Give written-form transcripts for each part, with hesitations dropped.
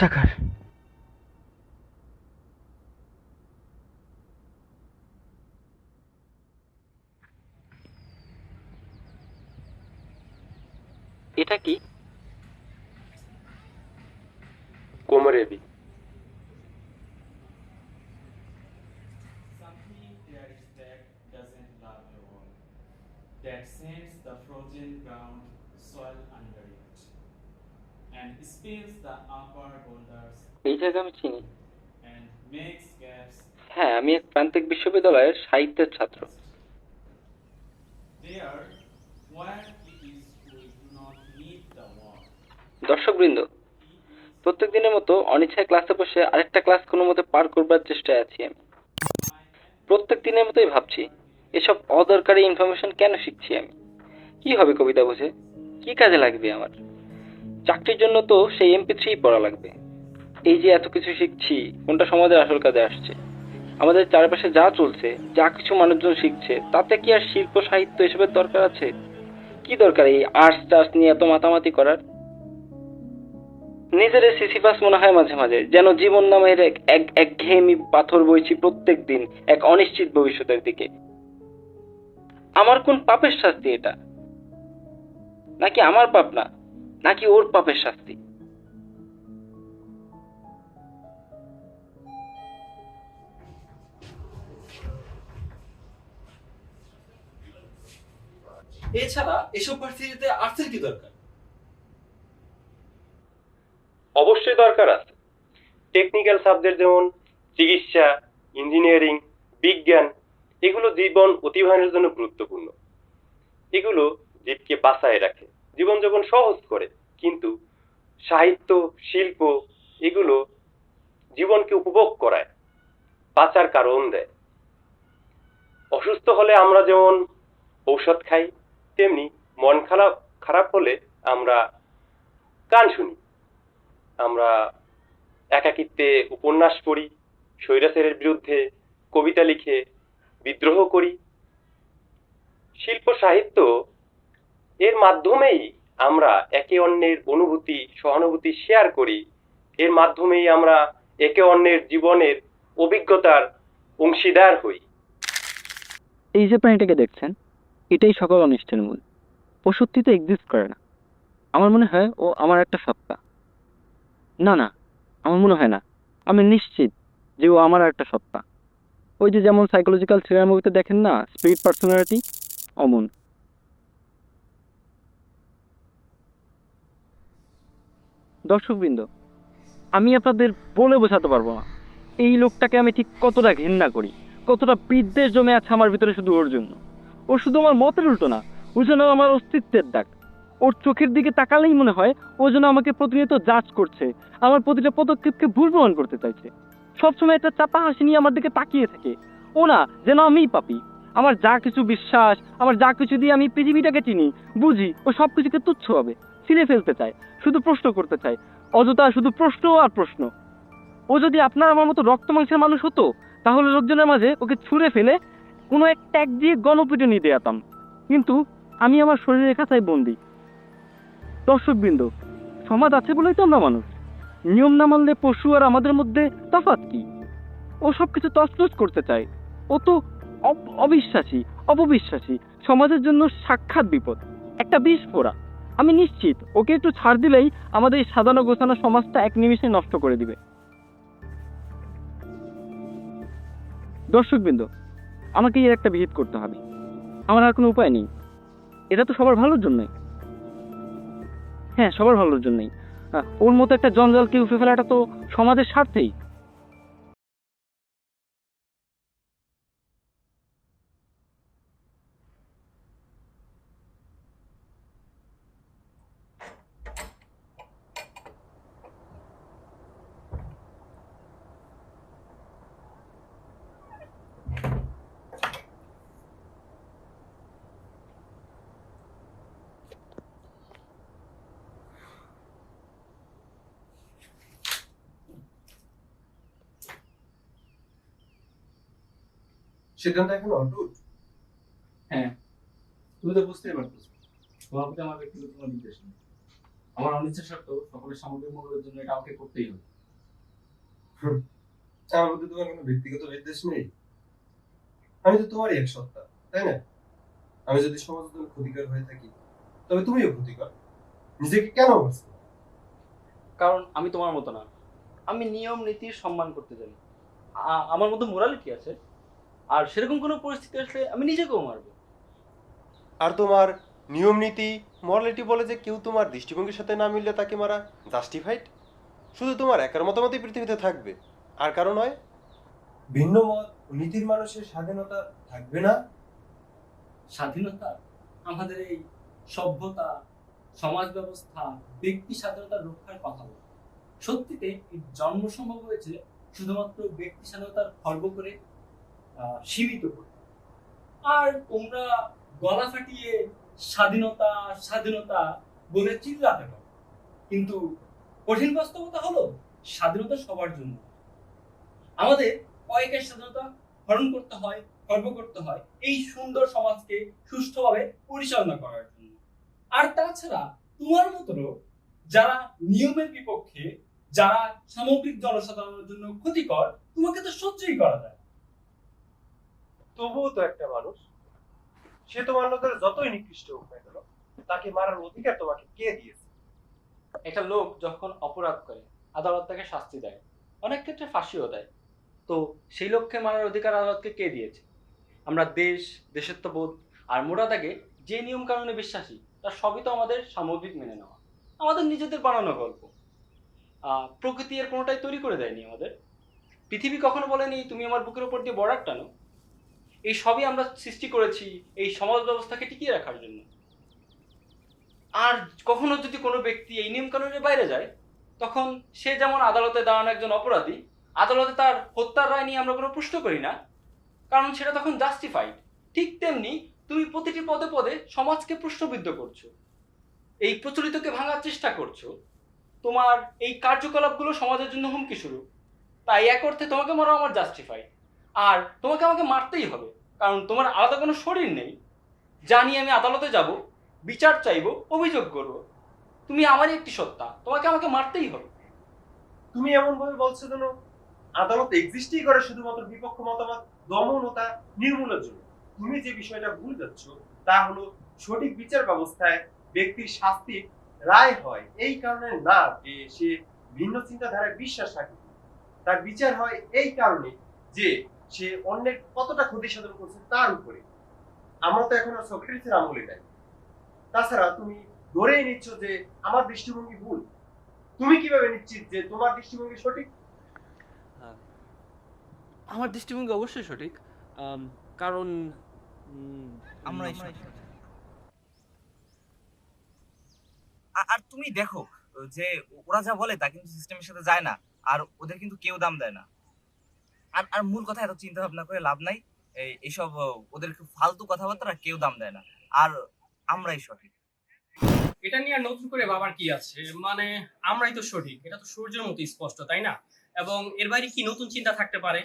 টাকার এটা কি? কোমরেবি। Something there is that doesn't love you all, that sends the frozen ground soil under it, and spills the upper boulders এই জায়গা আমি চিনি। and makes gaps হ্যাঁ, আমি এক প্রান্তিক বিশ্ববিদ্যালয়ের সাহিত্যের ছাত্র। dust. There, where it is we do not need the wall. দর্শকবৃন্দ, He is প্রত্যেক দিনের মতো অনিচ্ছায় ক্লাসে বসে আরেকটা ক্লাস কোনো মতে পার করবার চেষ্টায় আছি আমি। my প্রত্যেক দিনের মতোই ভাবছি, এসব অদরকারি ইনফরমেশন কেন শিখছি আমি? কি হবে কবিতা বুঝে? কি কাজে লাগবে আমার? চাকরির জন্য তো সেই MP3 পড়া লাগবে। এই যে এত কিছু শিখছি, কোনটা সমাজের আসল কাজে আসছে? আমাদের চারপাশে যা চলছে, যা কিছু মানুষজন শিখছে, তাতে কি আর শিল্প সাহিত্য এসবের দরকার আছে? কি দরকার এই আর্টস টার্টস নিয়ে এত মাতামাতি করার? নিজের সিসিফাস মনে হয় মাঝে মাঝে, যেন জীবন নামের একঘেয়েমি পাথর বইছি প্রত্যেক দিন এক অনিশ্চিত ভবিষ্যতের দিকে। আমার কোন পাপের শাস্তি এটা? নাকি আমার পাপ না, নাকি ওর পাপের শাস্তি? এছাড়া এসব ভার্সিটিতে আর্টসের কি দরকার? অবশ্যই দরকার আছে। টেকনিক্যাল সাবজেক্ট যেমন চিকিৎসা, ইঞ্জিনিয়ারিং, বিজ্ঞান, এগুলো জীবন অতিবাহিনের জন্য গুরুত্বপূর্ণ। এগুলো জীবকে বাঁচায় রাখে, জীবনযাপন সহজ করে। কিন্তু সাহিত্য, শিল্প এগুলো জীবনকে উপভোগ করায়, বাঁচার কারণ দেয়। অসুস্থ হলে আমরা যেমন ঔষধ খাই, তেমনি মন খারাপ খারাপ হলে আমরা গান শুনি, আমরা একাকিত্বে উপন্যাস পড়ি, স্বৈরাচারের বিরুদ্ধে কবিতা লিখে বিদ্রোহ করি। শিল্প সাহিত্য এর মাধ্যমেই আমরা একে অন্যের অনুভূতি সহানুভূতি শেয়ার করি। এর মাধ্যমেই আমরা একে অন্যের জীবনের অভিজ্ঞতার অংশীদার হই। এই যে প্রাণীটাকে দেখছেন, এটাই সকল অনিষ্টের মূল। ও সত্যিতে এক্সিস্ট করে না। আমার মনে হয় ও আমার একটা সত্তা। না না, আমার মনে হয় না, আমি নিশ্চিত যে ও আমার একটা সত্তা। ওই যে যেমন সাইকোলজিক্যাল থ্রিলার মুভিতে দেখেন না, স্পিরিট পার্সোনালিটি, অমন। দর্শকবৃন্দ, আমি আপনাদের বলে বোঝাতে পারবো না এই লোকটাকে আমি ঠিক কতটা ঘৃণা করি, কতটা বিদ্বেষ জমে আছে আমার ভিতরে শুধু ওর জন্য। ও শুধু আমার মতের উল্টো না, ও যেন আমার অস্তিত্বের দাগ। ওর চোখের দিকে তাকালেই মনে হয় ও যেন আমাকে প্রতিনিয়ত জাজ করছে, আমার প্রতিটা পদক্ষেপকে ভুল প্রমাণ করতে চাইছে। সবসময় একটা চাপা হাসি নিয়ে আমার দিকে তাকিয়ে থাকে। ও না যেন আমিই পাপি। আমার যা কিছু বিশ্বাস, আমার যা কিছু দিয়ে আমি পৃথিবীটাকে চিনি, বুঝি, ও সবকিছুকে তুচ্ছ হবে ছিঁড়ে ফেলতে চায়, শুধু প্রশ্ন করতে চায়, অযথা শুধু প্রশ্ন আর প্রশ্ন। ও যদি আপনার আমার মতো রক্ত মাংসের মানুষ হতো, তাহলে লোকজনের মাঝে ওকে ছুঁড়ে ফেলে কোনো এক ট্যাগ দিয়ে গণপিটুনি দেয়াতাম। কিন্তু আমি আমার শরীরের কাছায় বন্দি। দর্শকবৃন্দ, সমাজ আছে বলেই তো আমরা মানুষ। নিয়ম না মানলে পশু আর আমাদের মধ্যে তফাৎ কি? ও সবকিছু তছনছ করতে চায়। ও তো অবিশ্বাসী, অপবিশ্বাসী, সমাজের জন্য সাক্ষাৎ বিপদ, একটা বিস্ফোরা। আমি নিশ্চিত ওকে একটু ছাড় দিলেই আমাদের এই সাজানো গোছানো সমাজটা এক নিমিষে নষ্ট করে দিবে। দর্শকবৃন্দ, আমাকে এর একটা বিহিত করতে হবে। আমার আর কোনো উপায় নেই। এটা তো সবার ভালোর জন্যই। হ্যাঁ, সবার ভালোর জন্যই। ওর মতো একটা জঞ্জালকে উঠে ফেলাটা তো সমাজের স্বার্থেই। সিদ্ধান্ত এখন অটুট। হ্যাঁ, তুমি তো বুঝতেই পারতেছো তোমার প্রতি আমার ব্যক্তিগত কোনো বিদ্বেষ নেই। আমার অনিচ্ছা সত্ত্বেও সকলের সামগ্রিক মঙ্গলের জন্য এটা আমাকে করতেই হবে। আমার প্রতি তোমার কোনো ব্যক্তিগত বিদ্বেষ নেই। আমি তো তোমারই এক সত্তা, তাই না? আমি যদি সমাজের জন্য ক্ষতিকর হয়ে থাকি তবে তুমিও ক্ষতিকর। নিজেকে কেন মারছো? কারণ আমি তোমার মতো না। আমি নিয়ম নীতির সম্মান করতে জানি। আমার মধ্যে মোরালিটি আছে। আর সেরকম কোনো পরিস্থিতি আসলে আমি নিজেকেও মারবো। আর তোমার নিয়ম নীতি মরালিটি বলে যে কেউ তোমার দৃষ্টিভঙ্গির সাথে না মিললে তাকে মারা জাস্টিফাইড? শুধু তোমার একার মতামতই পৃথিবীতে থাকবে, আর কারো নয়? ভিন্ন মত ও নীতির মানুষের স্বাধীনতা থাকবে না? স্বাধীনতা আমাদের এই সভ্যতা, সমাজ ব্যবস্থা, ব্যক্তি স্বাধীনতা রক্ষার কথা বলে। সত্যিতে এই জন্ম সম্ভব হয়েছে শুধুমাত্র ব্যক্তি স্বাধীনতার খর্ব করে সীমিত করে। আর তোমরা গলা ফাটিয়ে স্বাধীনতা স্বাধীনতা বলে চিল্লাতে পারো, কিন্তু কঠিন বাস্তবতা হলো স্বাধীনতা সবার জন্য। আমাদের কয়েকের স্বাধীনতা হরণ করতে হয়, খর্ব করতে হয় এই সুন্দর সমাজকে সুষ্ঠুভাবে পরিচালনা করার জন্য। আর তাছাড়া তোমার মতো লোক যারা নিয়মের বিপক্ষে, যারা সামগ্রিক জনসাধারণের জন্য ক্ষতিকর, তোমাকে তো সহ্যই করা যায়। তবুও তো একটা মানুষ, সে তোমার লোকের যতই নিকৃষ্ট হোক না কেন, তাকে মারার অধিকার তোমাকে কে দিয়েছে? একটা লোক যখন অপরাধ করে আদালত তাকে শাস্তি দেয়, অনেক ক্ষেত্রে ফাঁসিও দেয়। তো সেই লোককে মারার অধিকার আদালতকে কে দিয়েছে? আমরা দেশাত্মবোধ আর মোরা দাগে যে নিয়ম কানুনে বিশ্বাসী তার সবই তো আমাদের সামগ্রিক মেনে নেওয়া, আমাদের নিজেদের বানানো গল্প। প্রকৃতি এর কোনোটাই তৈরি করে দেয়নি আমাদের। পৃথিবী কখনো বলেনি তুমি আমার বুকের উপর দিয়ে বর্ডার টানো। এই সবই আমরা সৃষ্টি করেছি এই সমাজ ব্যবস্থাকে টিকিয়ে রাখার জন্য। আর কখনো যদি কোনো ব্যক্তি এই নিয়ম কানুনের বাইরে যায়, তখন সে যেমন আদালতে দাঁড়ানো একজন অপরাধী, আদালতে তার হত্যার রায় নিয়ে আমরা কোনো প্রশ্ন করি না, কারণ সেটা তখন জাস্টিফাইড। ঠিক তেমনি তুমি প্রতিটি পদে পদে সমাজকে প্রশ্নবিদ্ধ করছো, এই প্রচলিতকে ভাঙার চেষ্টা করছো। তোমার এই কার্যকলাপগুলো সমাজের জন্য হুমকি শুরু। তাই এক অর্থে তোমাকে মারা আমার জাস্টিফাই। আর তোমাকে আমাকে মারতেই হবে, কারণ তোমার আলাদা কোনো শরীর নেই। জানি আমি আদালতে যাব, বিচার চাইবো, অভিযোগ করবো। তুমি আমারই একটি সত্তা, তোমাকে আমাকে মারতেই হবে। তুমি এমন ভাবে বলছো যেন আদালত এক্সিস্টই করে শুধুমাত্র বিপক্ষ মতামত দমন ও তা নির্মূলের জন্য। তুমি যে বিষয়টা ভুল যাচ্ছ তা হলো সঠিক বিচার ব্যবস্থায় ব্যক্তির শাস্তির রায় হয় এই কারণে না যে সে ভিন্ন চিন্তাধারায় বিশ্বাস রাখে, তার বিচার হয় এই কারণে যে সে অন্যের কতটা ক্ষতি সাধন করছে তার উপরে। আমরা তো এখন আর সক্রেটিসের আমলে নাই। তাছাড়া তুমি ধরেই নিচ্ছ যে আমার দৃষ্টিভঙ্গি ভুল। তুমি কিভাবে নিশ্চিত যে তোমার দৃষ্টিভঙ্গি সঠিক? আমার দৃষ্টিভঙ্গি অবশ্যই সঠিক, কারণ আমরাই সঠিক। আর তুমি দেখো যে ওরা যা বলে তা কিন্তু সিস্টেমের সাথে যায় না, আর ওদের কিন্তু কেউ দাম দেয় না। আর আর মূল কথা, এত চিন্তা ভাবনা করে লাভ নাই। এইসব ওদের ফালতু কথাবার্তা কেউ দাম দেয় না, আর আমরাই সঠিক। এটা নিয়ে আর নতুন করে ভাবার কি আছে? মানে আমরাই তো সঠিক, এটা তো সূর্যের মতো স্পষ্ট, তাই না? এবং এর বাইরে কি নতুন চিন্তা থাকতে পারে?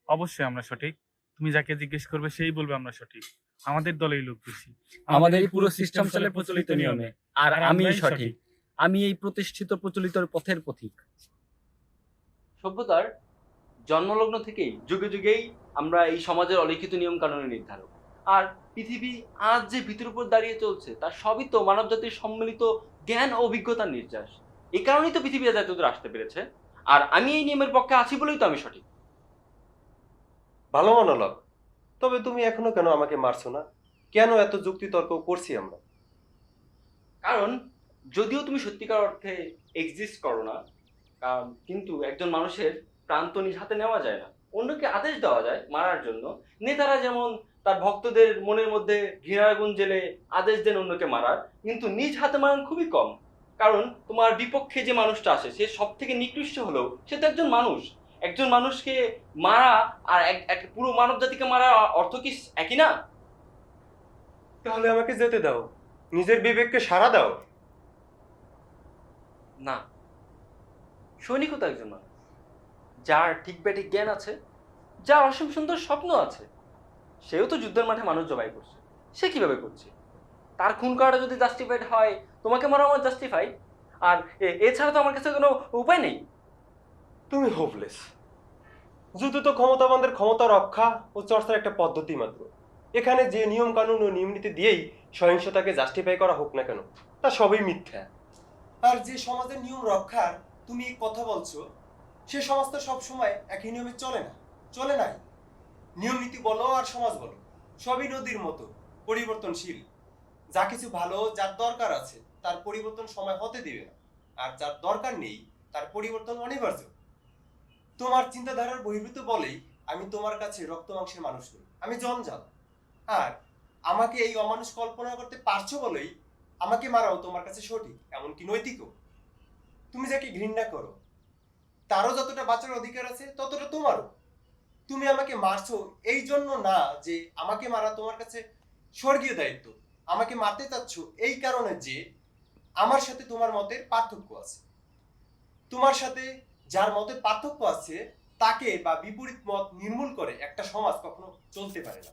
অবশ্যই আমরা সঠিক। তুমি যাকে জিজ্ঞেস করবে সেই বলবে আমরা সঠিক। আমাদের দলেই লোক বেশি। আমাদের এই পুরো সিস্টেম চলে প্রচলিত নিয়মে, আর আমিই সঠিক। আমি এই প্রতিষ্ঠিত প্রচলিত পথের পথিক। সভ্যতার জন্মলগ্ন থেকেই যুগে যুগেই আমরা এই সমাজের অলিখিত নিয়ম কানুনের নির্ধারক। আর পৃথিবী আজ যে ভিতের উপর দাঁড়িয়ে চলছে তার সবই তো মানব জাতির সম্মিলিত জ্ঞান ও অভিজ্ঞতার নির্যাস। এই কারণেই তো পৃথিবী আজ এতদূর আসতে পেরেছে। আর আমি এই নিয়মের পক্ষে আছি বলেই তো আমি সঠিক। ভালো মনোলগ। তবে তুমি এখনো কেন আমাকে মারছো না? কেন এত যুক্তি তর্ক করছি আমরা? কারণ যদিও তুমি সত্যিকার অর্থে এক্সিস্ট করো না, কিন্তু একজন মানুষের প্রাণ তো নিজ হাতে নেওয়া যায় না, অন্যকে আদেশ দেওয়া যায় মারার জন্য। নেতারা যেমন তার ভক্তদের মনের মধ্যে ঘৃণার আগুন জেলে আদেশ দেন অন্যকে মারার, কিন্তু নিজ হাতে মারান খুবই কম। কারণ তোমার বিপক্ষে যে মানুষটা আসে সে সব থেকে নিকৃষ্ট হলেও সে তো একজন মানুষ। একজন মানুষকে মারা আর এক পুরো মানব জাতিকে মারা অর্থ কি একই না? তাহলে আমাকে যেতে দাও, নিজের বিবেককে সাড়া দাও। না, সৈনিকও তো একজন মানুষ, যার ঠিক ব্যাঠিক জ্ঞান আছে, যার অসীম সুন্দর স্বপ্ন আছে, সেও তো যুদ্ধের মাঠে মানুষ জবাই করছে, সে কিভাবে করছে? তার খুন করাটা যদি জাস্টিফাইড হয়, তোমাকে মারা আমার জাস্টিফাই। আর এছাড়া তো আমার কাছে কোনো উপায় নেই। তুমি হোপলেস। যুদ্ধ তো ক্ষমতাবানদের ক্ষমতা রক্ষা ও চর্চার একটা পদ্ধতি মাত্র। এখানে যে নিয়ম কানুন ও নিয়ম নীতি দিয়েই সহিংসতাকে জাস্টিফাই করা হোক না কেন, তা সবই মিথ্যা। আর যে সমাজের নিয়ম রক্ষার তুমি কথা বলছো, সে সমাজ তো সবসময় একই নিয়মে চলে না, চলে নাই। নিয়ম নীতি বলো আর সমাজ বলো, সবই নদীর মতো পরিবর্তনশীল। যা কিছু ভালো, যার দরকার আছে তার পরিবর্তন সময় হতে দিবে না, আর যার দরকার নেই তার পরিবর্তন অনিবার্য। তোমার চিন্তাধারার বহির্ভূত বলেই আমি তোমার কাছে রক্ত মাংসের মানুষ নই, আমি জঞ্জাল। আর আমাকে এই অমানুষ কল্পনা করতে পারছো বলেই আমাকে মারাও তোমার কাছে সঠিক, এমনকি নৈতিকও। তুমি যাকে ঘৃণা করো তারও যতটা বাঁচার অধিকার আছে ততটা তোমারও। তুমি আমাকে মারছো এই জন্য না যে আমাকে মারা তোমার কাছে স্বর্গীয় দায়িত্ব, আমাকে মারতে চাচ্ছ এই কারণে যে আমার সাথে তোমার মতের পার্থক্য আছে। তোমার সাথে যার মতের পার্থক্য আছে তাকে বা বিপরীত মত নির্মূল করে একটা সমাজ কখনো চলতে পারে না।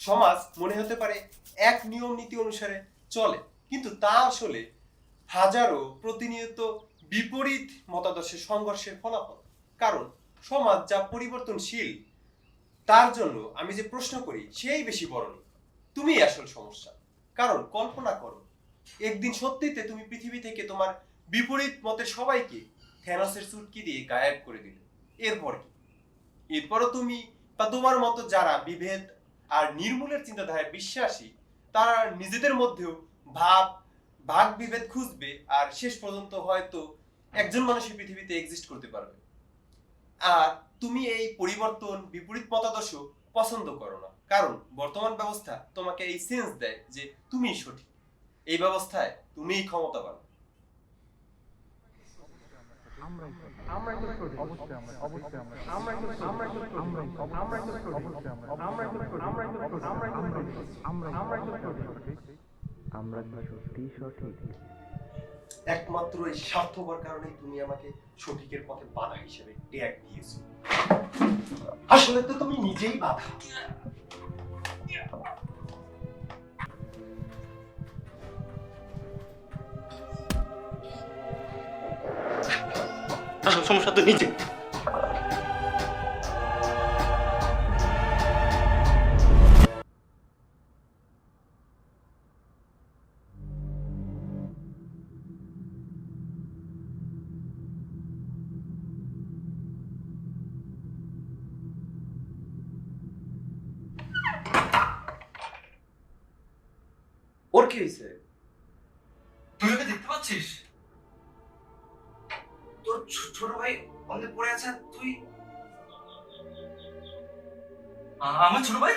সমাজ মনে হতে পারে এক নিয়ম নীতি অনুসারে চলে, কিন্তু তা আসলে হাজারো প্রতিনিয়ত বিপরীত মতাদর্শের সংঘর্ষের ফলাফল। কারণ সমাজ যা পরিবর্তনশীল, তার জন্য আমি যে প্রশ্ন করি সেই বেশি বড়। তুমি আসল সমস্যা। কারণ কল্পনা করো, একদিন সত্যিতে তুমি পৃথিবী থেকে তোমার বিপরীত মতের সবাইকে থ্যানোসের চুটকি দিয়ে গায়েব করে দিলে। এরপর কি? এরপরও তুমি বা তোমার মতো যারা বিভেদ আর নির্মূলের চিন্তাধারায় বিশ্বাসী, তারা নিজেদের মধ্যেও ভাগ বিভেদ খুঁজবে, আর শেষ পর্যন্ত হয়তো একজন মানুষই পৃথিবীতে এক্সিস্ট করতে পারবে। আর তুমি এই পরিবর্তন, বিপরীত মতাদর্শ পছন্দ করো না, কারণ বর্তমান ব্যবস্থা তোমাকে এই সেন্স দেয় যে তুমিই সঠিক, এই ব্যবস্থায় তুমিই ক্ষমতাবান। একমাত্র এই স্বার্থপর কারণেই তুমি আমাকে সঠিকের পথে বাধা হিসেবে ট্যাগ দিয়েছো। আসলে তো তুমি নিজেই বাধা। সমস্যা তো নিজে। ওর কি হয়েছে? তুই ওকে দেখতে পাচ্ছিস? তোর ছোট ভাই অন্ধে পড়ে আছে, তুই আমার ছোট ভাই?